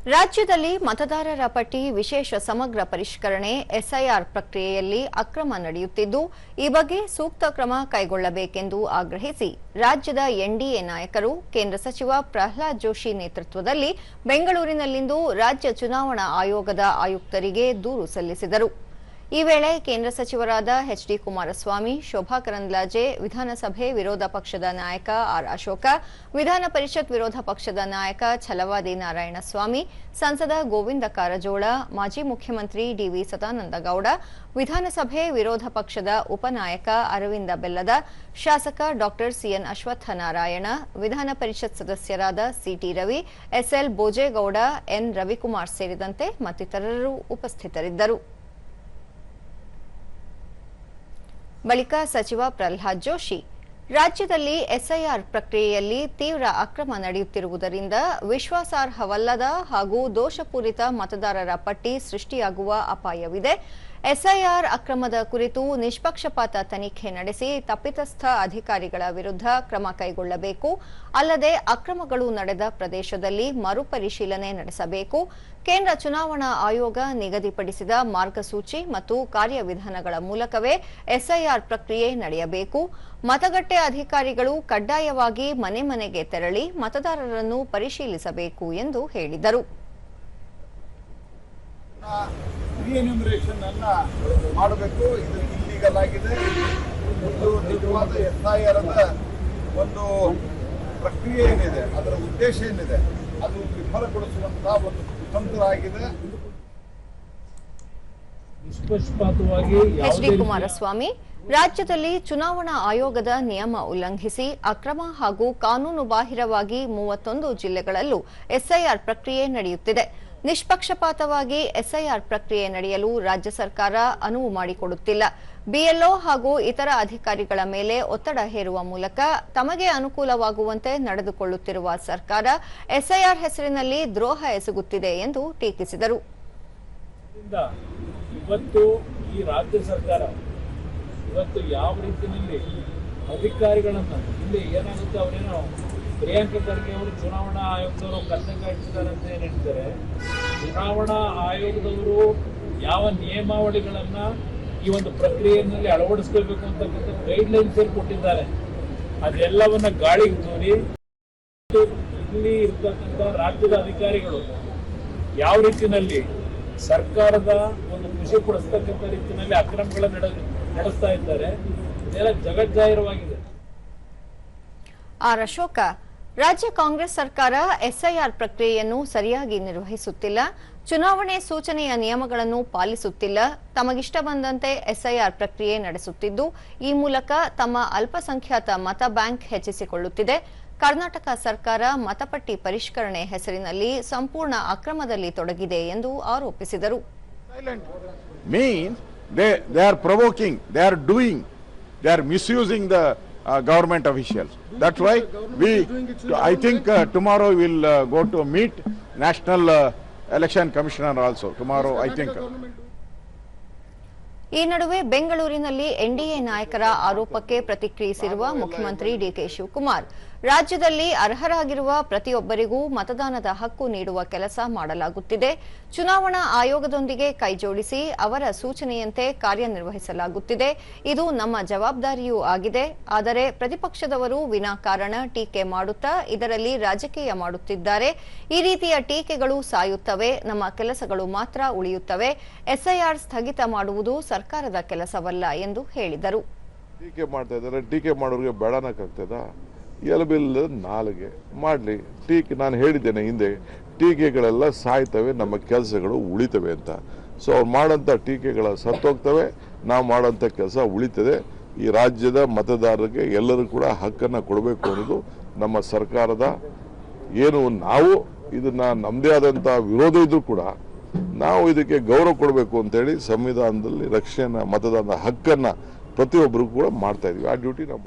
ರಾಜ್ಯದಲ್ಲಿ ಮತದಾರರ ಪಟ್ಟಿ ವಿಶೇಷ ಸಮಗ್ರ ಪರಿಷ್ಕರಣೆ ಎಸ್ಐಆರ್ ಪ್ರಕ್ರಿಯೆಯಲ್ಲಿ ಅಕ್ರಮ ನಡೆಯುತ್ತಿದ್ದು, ಈ ಬಗ್ಗೆ ಸೂಕ್ತ ಕ್ರಮ ಕೈಗೊಳ್ಳಬೇಕೆಂದು ಆಗ್ರಹಿಸಿ ರಾಜ್ಯದ ಎನ್ಡಿಎ ನಾಯಕರು ಕೇಂದ್ರ ಸಚಿವ ಪ್ರಹ್ಲಾದ್ ಜೋಶಿ ನೇತೃತ್ವದಲ್ಲಿ ಬೆಂಗಳೂರಿನಲ್ಲಿಂದು ರಾಜ್ಯ ಚುನಾವಣಾ ಆಯೋಗದ ಆಯುಕ್ತರಿಗೆ ದೂರು ಸಲ್ಲಿಸಿದರು. ಈ ವೇಳೆ ಕೇಂದ್ರ ಸಚಿವರಾದ ಎಚ್ಡಿ ಕುಮಾರಸ್ವಾಮಿ, ಶೋಭಾ ಕರಂದ್ಲಾಜೆ, ವಿಧಾನಸಭೆ ವಿರೋಧ ಪಕ್ಷದ ನಾಯಕ ಆರ್ ಅಶೋಕ, ವಿಧಾನ ಪರಿಷತ್ ವಿರೋಧ ಪಕ್ಷದ ನಾಯಕ ಛಲವಾದಿ ನಾರಾಯಣಸ್ವಾಮಿ, ಸಂಸದ ಗೋವಿಂದ ಕಾರಜೋಳ, ಮಾಜಿ ಮುಖ್ಯಮಂತ್ರಿ ಡಿವಿ ಸದಾನಂದಗೌಡ, ವಿಧಾನಸಭೆ ವಿರೋಧ ಪಕ್ಷದ ಉಪನಾಯಕ ಅರವಿಂದ ಬೆಲ್ಲದ, ಶಾಸಕ ಡಾ ಸಿಎನ್ ಅಶ್ವತ್ಥನಾರಾಯಣ, ವಿಧಾನ ಪರಿಷತ್ ಸದಸ್ಯರಾದ CT Ravi, SL Bhojegowda, N Ravikumar ಸೇರಿದಂತೆ ಮತ್ತಿತರರು ಉಪಸ್ಥಿತರಿದ್ದರು. ಬಳಿಕ ಸಚಿವ ಪ್ರಹ್ಲಾದ್ ಜೋಶಿ, ರಾಜ್ಯದಲ್ಲಿ ಎಸ್ಐಆರ್ ಪ್ರಕ್ರಿಯೆಯಲ್ಲಿ ತೀವ್ರ ಅಕ್ರಮ ನಡೆಯುತ್ತಿರುವುದರಿಂದ ವಿಶ್ವಾಸಾರ್ಹವಲ್ಲದ ಹಾಗೂ ದೋಷಪೂರಿತ ಮತದಾರರ ಪಟ್ಟಿ ಸೃಷ್ಟಿಯಾಗುವ ಅಪಾಯವಿದೆ. ಎಸ್ಐಆರ್ ಅಕ್ರಮದ ಕುರಿತು ನಿಷ್ಪಕ್ಷಪಾತ ತನಿಖೆ ನಡೆಸಿ ತಪ್ಪಿತಸ್ಥ ಅಧಿಕಾರಿಗಳ ವಿರುದ್ಧ ಕ್ರಮ ಕೈಗೊಳ್ಳಬೇಕು. ಅಲ್ಲದೆ ಅಕ್ರಮಗಳು ನಡೆದ ಪ್ರದೇಶದಲ್ಲಿ ಮರುಪರಿಶೀಲನೆ ನಡೆಸಬೇಕು. ಕೇಂದ್ರ ಚುನಾವಣಾ ಆಯೋಗ ನಿಗದಿಪಡಿಸಿದ ಮಾರ್ಗಸೂಚಿ ಮತ್ತು ಕಾರ್ಯವಿಧಾನಗಳ ಮೂಲಕವೇ ಎಸ್ಐಆರ್ ಪ್ರಕ್ರಿಯೆ ನಡೆಯಬೇಕು. ಮತಗಟ್ಟೆ ಅಧಿಕಾರಿಗಳು ಕಡ್ಡಾಯವಾಗಿ ಮನೆ ಮನೆಗೆ ತೆರಳಿ ಮತದಾರರನ್ನು ಪರಿಶೀಲಿಸಬೇಕು ಎಂದು ಹೇಳಿದರು. ರಿಎನ್ಯುಮರೇಷನ್ ಅನ್ನ ಮಾಡಬೇಕು. ಇದು ಇಲ್ಲಿಗಲ್ ಆಗಿದೆ. ಒಂದು ನಿಜವಾದ ಎಸ್ಐಆರ್ ಒಂದು ಪ್ರಕ್ರಿಯೆ ಏನಿದೆ, ಅದರ ಉದ್ದೇಶ ಏನಿದೆ, ಅದು ವಿಫಲಗೊಳಿಸುವಂತಹ ಒಂದು ಕುತಂತ್ರ ಆಗಿದೆ. ಎಚ್ಡಿ ಕುಮಾರಸ್ವಾಮಿ, ರಾಜ್ಯದಲ್ಲಿ ಚುನಾವಣಾ ಆಯೋಗದ ನಿಯಮ ಉಲ್ಲಂಘಿಸಿ ಅಕ್ರಮ ಹಾಗೂ ಕಾನೂನು ಬಾಹಿರವಾಗಿ 31 ಜಿಲ್ಲೆಗಳಲ್ಲೂ ಎಸ್ಐಆರ್ ಪ್ರಕ್ರಿಯೆ ನಡೆಯುತ್ತಿದೆ. ನಿಷ್ಪಕ್ಷಪಾತವಾಗಿ ಎಸ್ಐಆರ್ ಪ್ರಕ್ರಿಯೆ ನಡೆಯಲು ರಾಜ್ಯ ಸರ್ಕಾರ ಅನುವು ಮಾಡಿಕೊಡುತ್ತಿಲ್ಲ. ಬಿಎಲ್ಒ ಹಾಗೂ ಇತರ ಅಧಿಕಾರಿಗಳ ಮೇಲೆ ಒತ್ತಡ ಹೇರುವ ಮೂಲಕ ತಮಗೆ ಅನುಕೂಲವಾಗುವಂತೆ ನಡೆದುಕೊಳ್ಳುತ್ತಿರುವ ಸರ್ಕಾರ ಎಸ್ಐಆರ್ ಹೆಸರಿನಲ್ಲಿ ದ್ರೋಹ ಎಸಗುತ್ತಿದೆ ಎಂದು ಟೀಕಿಸಿದರು. ಇವತ್ತು ಈ ರಾಜ್ಯ ಸರ್ಕಾರ ಯಾವ ರೀತಿಯಲ್ಲಿ ಅಧಿಕಾರಿಗಳನ್ನ ಇಲ್ಲಿ ಏನಾಗುತ್ತೆ, ಅವರೇನೋ ಪ್ರಿಯಾಂಕ ಖರ್ಗೆ ಅವರು ಚುನಾವಣಾ ಆಯೋಗದವರು ಕರ್ತವ್ಯ ಇಟ್ಟಿದ್ದಾರೆ ಅಂತ ಏನ್ ಹೇಳ್ತಾರೆ. ಚುನಾವಣಾ ಆಯೋಗದವರು ಯಾವ ನಿಯಮಾವಳಿಗಳನ್ನ ಈ ಒಂದು ಪ್ರಕ್ರಿಯೆಯಲ್ಲಿ ಅಳವಡಿಸ್ಕೊಳ್ಬೇಕು ಅಂತಕ್ಕಂಥ ಗೈಡ್ಲೈನ್ಸ್ ಏನು ಕೊಟ್ಟಿದ್ದಾರೆ, ಅದೆಲ್ಲವನ್ನ ಗಾಳಿಗೆ ತೂರಿ ಇಲ್ಲಿ ಇರ್ತಕ್ಕಂಥ ರಾಜ್ಯದ ಅಧಿಕಾರಿಗಳು ಯಾವ ರೀತಿಯಲ್ಲಿ ಸರ್ಕಾರದ ಒಂದು ಖುಷಿ ಪಡಿಸ್ತಕ್ಕಂಥ ರೀತಿಯಲ್ಲಿ ಅಕ್ರಮಗಳನ್ನು ನಡೆಸ್ತಾ ಇದ್ದಾರೆ. ಇದೆಲ್ಲ ಜಗಜ್ಜಾಹಿರವಾಗಿದೆ. ಆರ್ ಅಶೋಕ, ರಾಜ್ಯ ಕಾಂಗ್ರೆಸ್ ಸರ್ಕಾರ ಎಸ್ಐಆರ್ ಪ್ರಕ್ರಿಯೆಯನ್ನು ಸರಿಯಾಗಿ ನಿರ್ವಹಿಸುತ್ತಿಲ್ಲ, ಚುನಾವಣೆ ಸೂಚನೆಯ ನಿಯಮಗಳನ್ನು ಪಾಲಿಸುತ್ತಿಲ್ಲ, ತಮಗಿಷ್ಟ ಬಂದಂತೆ ಎಸ್ಐಆರ್ ಪ್ರಕ್ರಿಯೆ ನಡೆಸುತ್ತಿದ್ದು ಈ ಮೂಲಕ ತಮ್ಮ ಅಲ್ಪಸಂಖ್ಯಾತ ಮತ ಬ್ಯಾಂಕ್ ಹೆಚ್ಚಿಸಿಕೊಳ್ಳುತ್ತಿದೆ. ಕರ್ನಾಟಕ ಸರ್ಕಾರ ಮತಪಟ್ಟಿ ಪರಿಷ್ಕರಣೆ ಹೆಸರಿನಲ್ಲಿ ಸಂಪೂರ್ಣ ಅಕ್ರಮದಲ್ಲಿ ತೊಡಗಿದೆ ಎಂದು ಆರೋಪಿಸಿದರು. They are provoking, they are doing, they are misusing the government officials. That's why I think tomorrow we will go to meet National Election Commissioner also. Tomorrow, I think. ಈ ನಡುವೆ ಬೆಂಗಳೂರಿನಲ್ಲಿ ಎನ್ಡಿಎ ನಾಯಕರ ಆರೋಪಕ್ಕೆ ಪ್ರತಿಕ್ರಿಯಿಸಿರುವ ಮುಖ್ಯಮಂತ್ರಿ ಡಿಕೆ ಶಿವಕುಮಾರ್, ರಾಜ್ಯದಲ್ಲಿ ಅರ್ಹರಾಗಿರುವ ಪ್ರತಿಯೊಬ್ಬರಿಗೂ ಮತದಾನದ ಹಕ್ಕು ನೀಡುವ ಕೆಲಸ ಮಾಡಲಾಗುತ್ತಿದೆ. ಚುನಾವಣಾ ಆಯೋಗದೊಂದಿಗೆ ಕೈಜೋಡಿಸಿ ಅವರ ಸೂಚನೆಯಂತೆ ಕಾರ್ಯನಿರ್ವಹಿಸಲಾಗುತ್ತಿದೆ. ಇದು ನಮ್ಮ ಜವಾಬ್ದಾರಿಯೂ ಆಗಿದೆ. ಆದರೆ ಪ್ರತಿಪಕ್ಷದವರು ವಿನಾಕಾರಣ ಟೀಕೆ ಮಾಡುತ್ತಾ ಇದರಲ್ಲಿ ರಾಜಕೀಯ ಮಾಡುತ್ತಿದ್ದಾರೆ. ಈ ರೀತಿಯ ಟೀಕೆಗಳು ಸಾಯುತ್ತವೆ, ನಮ್ಮ ಕೆಲಸಗಳು ಮಾತ್ರ ಉಳಿಯುತ್ತವೆ. ಎಸ್ಐಆರ್ ಸ್ಥಗಿತ ಮಾಡುವುದು ಸರ್ಕಾರದ ಕೆಲಸವಲ್ಲ ಎಂದು ಹೇಳಿದರು. ಟೀಕೆ ಮಾಡ್ತಾ ಇದ್ದಾರೆ, ಟೀಕೆ ಮಾಡೋರಿಗೆ ಬೇಡನಕ್ಕಾಗ್ತದ? ಎಲಬಿಲ್ಲ ನಾಲಿಗೆ ಮಾಡಲಿ ಟೀಕೆ. ನಾನು ಹೇಳಿದ್ದೇನೆ ಹಿಂದೆ, ಟೀಕೆಗಳೆಲ್ಲ ಸಾಯ್ತವೆ, ನಮ್ಮ ಕೆಲಸಗಳು ಉಳಿತವೆ ಅಂತ. ಸೊ ಅವ್ರು ಮಾಡೋಂಥ ಟೀಕೆಗಳ ಸತ್ತೋಗ್ತವೆ, ನಾವು ಮಾಡೋಂಥ ಕೆಲಸ ಉಳಿತದೆ. ಈ ರಾಜ್ಯದ ಮತದಾರರಿಗೆ ಎಲ್ಲರೂ ಕೂಡ ಹಕ್ಕನ್ನು ಕೊಡಬೇಕು ಅನ್ನೋದು ನಮ್ಮ ಸರ್ಕಾರದ ಏನು. ನಾವು ಇದನ್ನ ನಮ್ಮದೇ ಆದಂಥ ವಿರೋಧ ಇದ್ರೂ ಕೂಡ ನಾವು ಇದಕ್ಕೆ ಗೌರವ ಕೊಡಬೇಕು ಅಂತೇಳಿ ಸಂವಿಧಾನದಲ್ಲಿ ರಕ್ಷಣೆ ಮತದಾನದ ಹಕ್ಕನ್ನು ಪ್ರತಿಯೊಬ್ಬರು ಕೂಡ ಮಾಡ್ತಾ ಇದೀವಿ. ಆ ಡ್ಯೂಟಿ ನಾವು